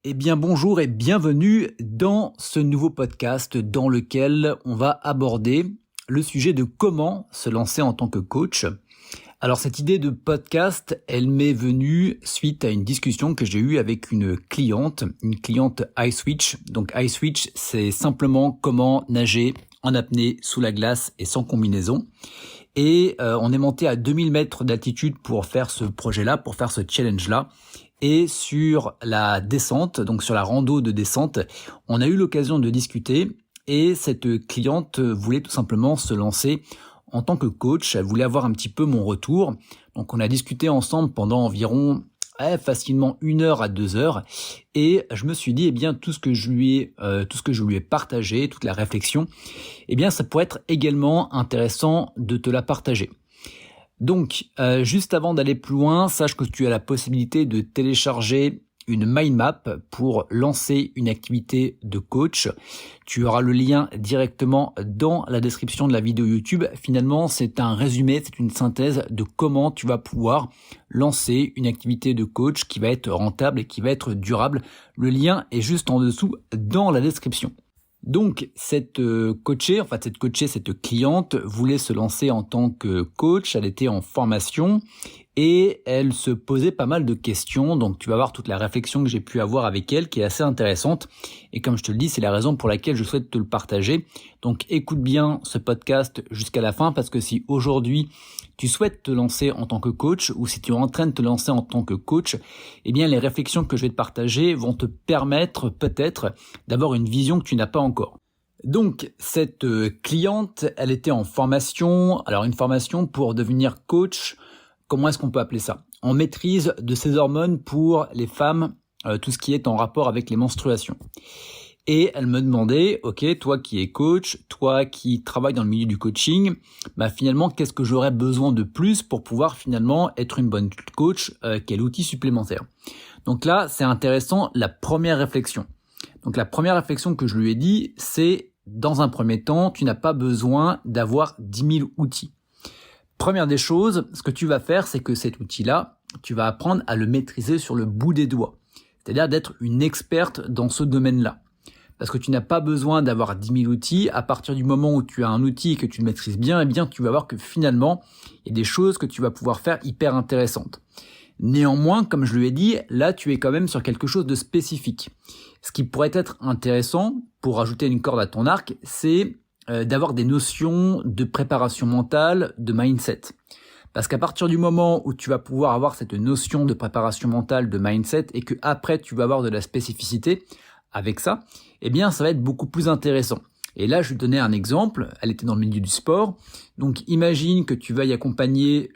Eh bien bonjour et bienvenue dans ce nouveau podcast dans lequel on va aborder le sujet de comment se lancer en tant que coach. Alors cette idée de podcast, elle m'est venue suite à une discussion que j'ai eue avec une cliente iSwitch. Donc iSwitch, c'est simplement comment nager en apnée sous la glace et sans combinaison. Et on est monté à 2000 mètres d'altitude pour faire ce projet-là, pour faire ce challenge-là. Et sur la descente, donc sur la rando de descente, on a eu l'occasion de discuter et cette cliente voulait tout simplement se lancer en tant que coach. Elle voulait avoir un petit peu mon retour. Donc on a discuté ensemble pendant environ facilement 1 heure à 2 heures et je me suis dit tout ce que je lui ai partagé, toute la réflexion, ça pourrait être également intéressant de te la partager. Donc, juste avant d'aller plus loin, sache que tu as la possibilité de télécharger une mind map pour lancer une activité de coach. Tu auras le lien directement dans la description de la vidéo YouTube. Finalement, c'est un résumé, c'est une synthèse de comment tu vas pouvoir lancer une activité de coach qui va être rentable et qui va être durable. Le lien est juste en dessous dans la description. Donc cette cliente voulait se lancer en tant que coach, elle était en formation et elle se posait pas mal de questions. Donc tu vas voir toute la réflexion que j'ai pu avoir avec elle qui est assez intéressante. Et comme je te le dis, c'est la raison pour laquelle je souhaite te le partager. Donc écoute bien ce podcast jusqu'à la fin parce que si aujourd'hui tu souhaites te lancer en tant que coach ou si tu es en train de te lancer en tant que coach, les réflexions que je vais te partager vont te permettre peut-être d'avoir une vision que tu n'as pas encore. Donc cette cliente, elle était en formation. Alors une formation pour devenir coach, comment est-ce qu'on peut appeler ça ? En maîtrise de ses hormones pour les femmes, tout ce qui est en rapport avec les menstruations. Et elle me demandait, ok, toi qui es coach, toi qui travailles dans le milieu du coaching, finalement, qu'est-ce que j'aurais besoin de plus pour pouvoir finalement être une bonne coach, quel outil supplémentaire ? Donc là, c'est intéressant, la première réflexion. Donc la première réflexion que je lui ai dit, c'est dans un premier temps, tu n'as pas besoin d'avoir 10 000 outils. Première des choses, ce que tu vas faire, c'est que cet outil-là, tu vas apprendre à le maîtriser sur le bout des doigts. C'est-à-dire d'être une experte dans ce domaine-là. Parce que tu n'as pas besoin d'avoir 10 000 outils. À partir du moment où tu as un outil et que tu le maîtrises bien, tu vas voir que finalement, il y a des choses que tu vas pouvoir faire hyper intéressantes. Néanmoins, comme je lui ai dit, là, tu es quand même sur quelque chose de spécifique. Ce qui pourrait être intéressant, pour ajouter une corde à ton arc, c'est d'avoir des notions de préparation mentale, de mindset. Parce qu'à partir du moment où tu vas pouvoir avoir cette notion de préparation mentale, de mindset, et que après tu vas avoir de la spécificité avec ça, ça va être beaucoup plus intéressant. Et là, je lui donnais un exemple, elle était dans le milieu du sport. Donc imagine que tu veuilles accompagner,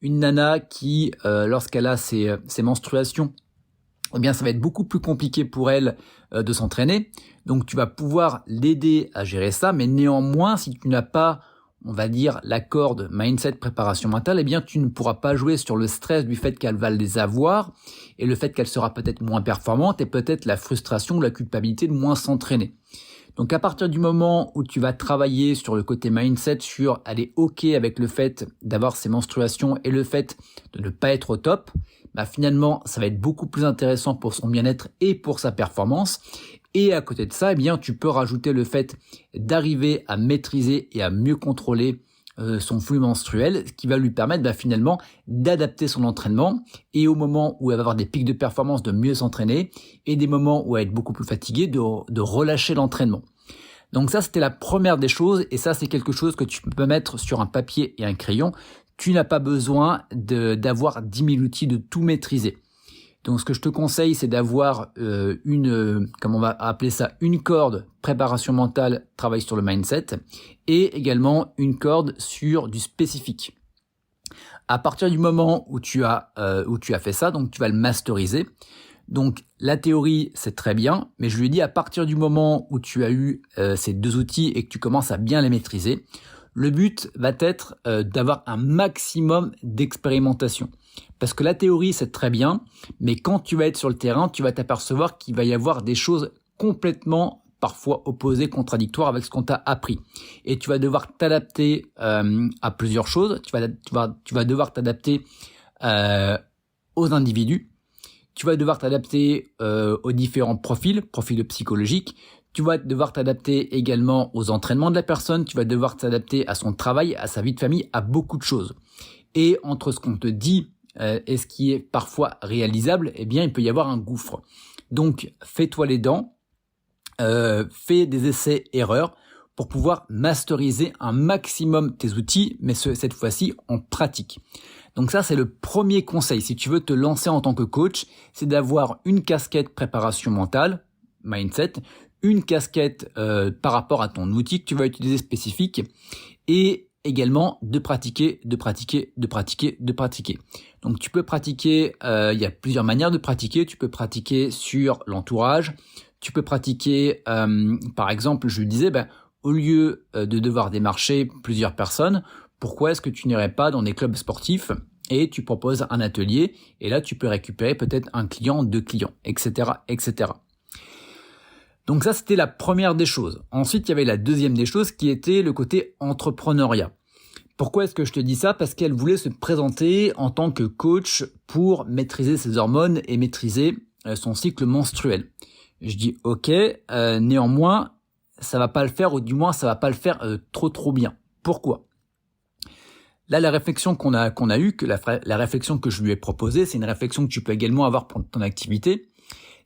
une nana qui, lorsqu'elle a ses menstruations, ça va être beaucoup plus compliqué pour elle de s'entraîner. Donc tu vas pouvoir l'aider à gérer ça, mais néanmoins, si tu n'as pas, la corde mindset préparation mentale, tu ne pourras pas jouer sur le stress du fait qu'elle va les avoir et le fait qu'elle sera peut-être moins performante et peut-être la frustration ou la culpabilité de moins s'entraîner. Donc à partir du moment où tu vas travailler sur le côté mindset, sur aller OK avec le fait d'avoir ces menstruations et le fait de ne pas être au top, finalement ça va être beaucoup plus intéressant pour son bien-être et pour sa performance. Et à côté de ça, tu peux rajouter le fait d'arriver à maîtriser et à mieux contrôler son flux menstruel, ce qui va lui permettre finalement d'adapter son entraînement et au moment où elle va avoir des pics de performance, de mieux s'entraîner et des moments où elle va être beaucoup plus fatiguée, de relâcher l'entraînement. Donc ça, c'était la première des choses et ça, c'est quelque chose que tu peux mettre sur un papier et un crayon. Tu n'as pas besoin d'avoir 10 000 outils, de tout maîtriser. Donc ce que je te conseille, c'est d'avoir une corde préparation mentale, travail sur le mindset et également une corde sur du spécifique. À partir du moment où tu as fait ça, donc tu vas le masteriser. Donc la théorie, c'est très bien, mais je lui ai dit à partir du moment où tu as eu ces 2 outils et que tu commences à bien les maîtriser, le but va être d'avoir un maximum d'expérimentation. Parce que la théorie, c'est très bien, mais quand tu vas être sur le terrain, tu vas t'apercevoir qu'il va y avoir des choses complètement, parfois opposées, contradictoires avec ce qu'on t'a appris. Et tu vas devoir t'adapter à plusieurs choses. Tu vas devoir t'adapter aux individus. Tu vas devoir t'adapter aux différents profils psychologiques. Tu vas devoir t'adapter également aux entraînements de la personne. Tu vas devoir t'adapter à son travail, à sa vie de famille, à beaucoup de choses. Et entre ce qu'on te dit et ce qui est parfois réalisable, eh bien, il peut y avoir un gouffre. Donc, fais-toi les dents, fais des essais-erreurs pour pouvoir masteriser un maximum tes outils, mais cette fois-ci en pratique. Donc ça, c'est le premier conseil. Si tu veux te lancer en tant que coach, c'est d'avoir une casquette préparation mentale, mindset, une casquette par rapport à ton outil que tu vas utiliser spécifique et également de pratiquer. Donc tu peux pratiquer, il y a plusieurs manières de pratiquer. Tu peux pratiquer sur l'entourage. Tu peux pratiquer, par exemple, je disais, au lieu de devoir démarcher plusieurs personnes, pourquoi est-ce que tu n'irais pas dans des clubs sportifs et tu proposes un atelier et là tu peux récupérer peut-être un client, 2 clients, etc., etc. Donc ça, c'était la première des choses. Ensuite, il y avait la deuxième des choses qui était le côté entrepreneuriat. Pourquoi est-ce que je te dis ça? Parce qu'elle voulait se présenter en tant que coach pour maîtriser ses hormones et maîtriser son cycle menstruel. Je dis ok, néanmoins, ça va pas le faire, ou du moins ça va pas le faire trop bien. Pourquoi? Là, la réflexion qu'on a eue, la réflexion que je lui ai proposée, c'est une réflexion que tu peux également avoir pour ton activité.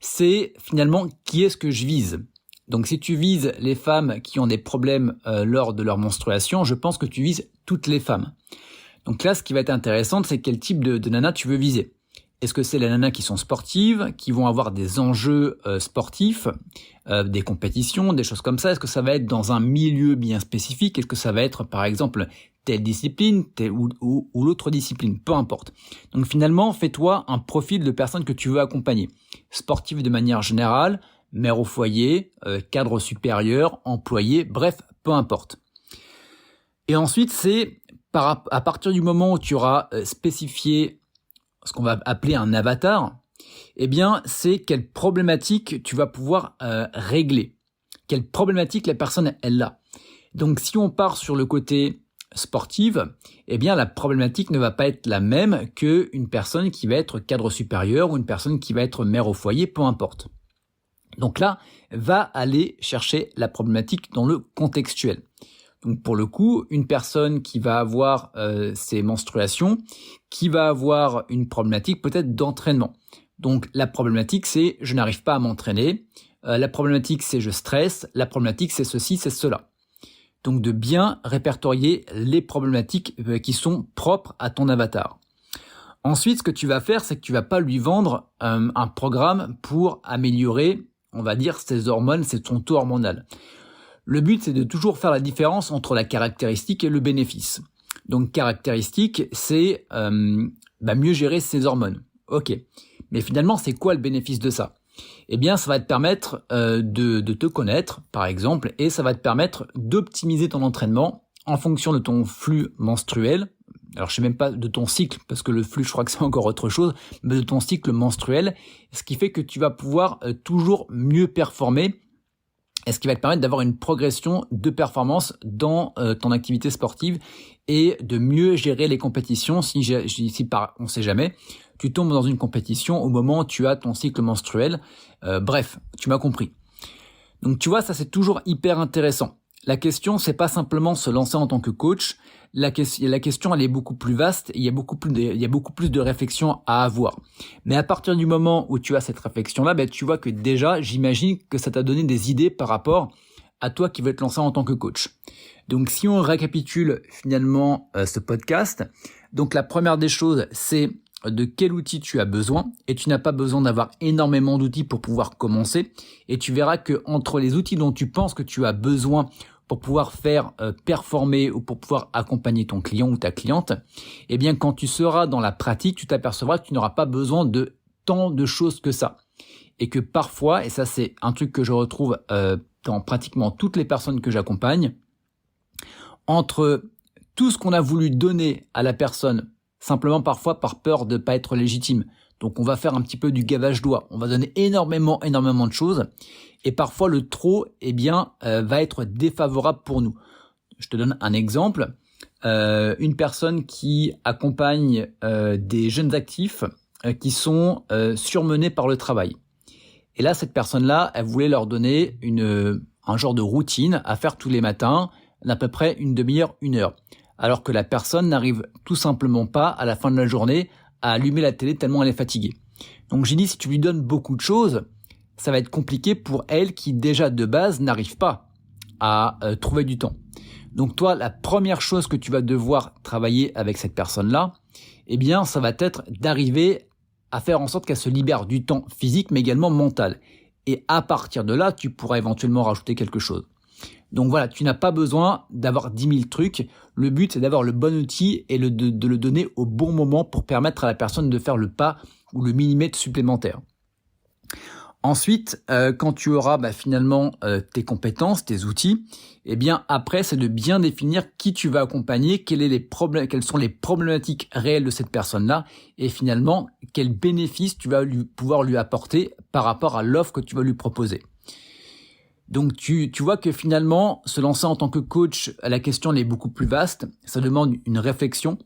C'est finalement qui est-ce que je vise. Donc si tu vises les femmes qui ont des problèmes lors de leur menstruation, je pense que tu vises toutes les femmes. Donc là, ce qui va être intéressant, c'est quel type de nana tu veux viser. Est-ce que c'est les nanas qui sont sportives, qui vont avoir des enjeux sportifs, des compétitions, des choses comme ça? Est-ce que ça va être dans un milieu bien spécifique? Est-ce que ça va être, par exemple, telle discipline, ou l'autre discipline? Peu importe. Donc finalement, fais-toi un profil de personne que tu veux accompagner. Sportive de manière générale, mère au foyer, cadre supérieur, employé, bref, peu importe. Et ensuite, c'est à partir du moment où tu auras spécifié ce qu'on va appeler un avatar, eh bien, c'est quelle problématique tu vas pouvoir régler. Quelle problématique la personne, elle a. Donc, si on part sur le côté sportive, eh bien, la problématique ne va pas être la même qu'une personne qui va être cadre supérieur ou une personne qui va être mère au foyer, peu importe. Donc là, va aller chercher la problématique dans le contextuel. Donc pour le coup, une personne qui va avoir ses menstruations, qui va avoir une problématique peut-être d'entraînement. Donc la problématique, c'est je n'arrive pas à m'entraîner. La problématique, c'est je stresse. La problématique, c'est ceci, c'est cela. Donc de bien répertorier les problématiques qui sont propres à ton avatar. Ensuite, ce que tu vas faire, c'est que tu vas pas lui vendre un programme pour améliorer, on va dire, ses hormones, c'est ton taux hormonal. Le but, c'est de toujours faire la différence entre la caractéristique et le bénéfice. Donc, caractéristique, c'est mieux gérer ses hormones. Ok. Mais finalement, c'est quoi le bénéfice de ça? Eh bien, ça va te permettre de te connaître, par exemple, et ça va te permettre d'optimiser ton entraînement en fonction de ton flux menstruel. Alors, je sais même pas de ton cycle, parce que le flux, je crois que c'est encore autre chose, mais de ton cycle menstruel, ce qui fait que tu vas pouvoir toujours mieux performer, et ce qui va te permettre d'avoir une progression de performance dans ton activité sportive et de mieux gérer les compétitions si on sait jamais, tu tombes dans une compétition au moment où tu as ton cycle menstruel. Bref, tu m'as compris. Donc tu vois, ça c'est toujours hyper intéressant. La question, c'est pas simplement se lancer en tant que coach. La question, elle est beaucoup plus vaste. Il y a beaucoup plus de réflexion à avoir. Mais à partir du moment où tu as cette réflexion-là, tu vois que déjà, j'imagine que ça t'a donné des idées par rapport à toi qui veux te lancer en tant que coach. Donc, si on récapitule finalement ce podcast, donc la première des choses, c'est de quel outil tu as besoin, et tu n'as pas besoin d'avoir énormément d'outils pour pouvoir commencer, et tu verras que entre les outils dont tu penses que tu as besoin pour pouvoir faire performer ou pour pouvoir accompagner ton client ou ta cliente, eh bien quand tu seras dans la pratique, tu t'apercevras que tu n'auras pas besoin de tant de choses que ça. Et que parfois, et ça c'est un truc que je retrouve dans pratiquement toutes les personnes que j'accompagne, entre tout ce qu'on a voulu donner à la personne, simplement parfois par peur de ne pas être légitime. Donc on va faire un petit peu du gavage d'oie. On va donner énormément de choses. Et parfois le trop, va être défavorable pour nous. Je te donne un exemple. Une personne qui accompagne des jeunes actifs qui sont surmenés par le travail. Et là, cette personne-là, elle voulait leur donner un genre de routine à faire tous les matins, d'à peu près une demi-heure, 1 heure. Alors que la personne n'arrive tout simplement pas, à la fin de la journée, à allumer la télé tellement elle est fatiguée. Donc j'ai dit, si tu lui donnes beaucoup de choses, ça va être compliqué pour elle qui déjà de base n'arrive pas à trouver du temps. Donc toi, la première chose que tu vas devoir travailler avec cette personne-là, eh bien, ça va être d'arriver à faire en sorte qu'elle se libère du temps physique, mais également mental. Et à partir de là, tu pourras éventuellement rajouter quelque chose. Donc voilà, tu n'as pas besoin d'avoir 10 000 trucs. Le but, c'est d'avoir le bon outil et de le donner au bon moment pour permettre à la personne de faire le pas ou le millimètre supplémentaire. Ensuite, quand tu auras finalement tes compétences, tes outils, eh bien après, c'est de bien définir qui tu vas accompagner, quelles sont les problématiques réelles de cette personne-là, et finalement, quels bénéfices tu vas pouvoir lui apporter par rapport à l'offre que tu vas lui proposer. Donc tu vois que finalement, se lancer en tant que coach, la question elle est beaucoup plus vaste, ça demande une réflexion.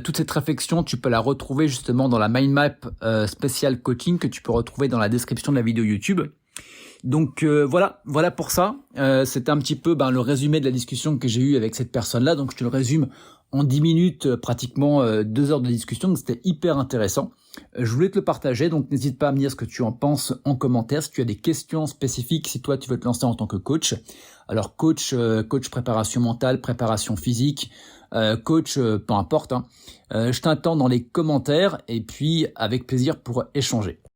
Toute cette réflexion, tu peux la retrouver justement dans la mind map spéciale coaching que tu peux retrouver dans la description de la vidéo YouTube. Donc voilà pour ça. C'était un petit peu le résumé de la discussion que j'ai eue avec cette personne-là. Donc je te le résume en 10 minutes, pratiquement 2 heures de discussion. Donc c'était hyper intéressant. Je voulais te le partager, donc n'hésite pas à me dire ce que tu en penses en commentaire. Si tu as des questions spécifiques, si toi tu veux te lancer en tant que coach. Alors coach préparation mentale, préparation physique, coach, peu importe. Je t'attends dans les commentaires et puis avec plaisir pour échanger.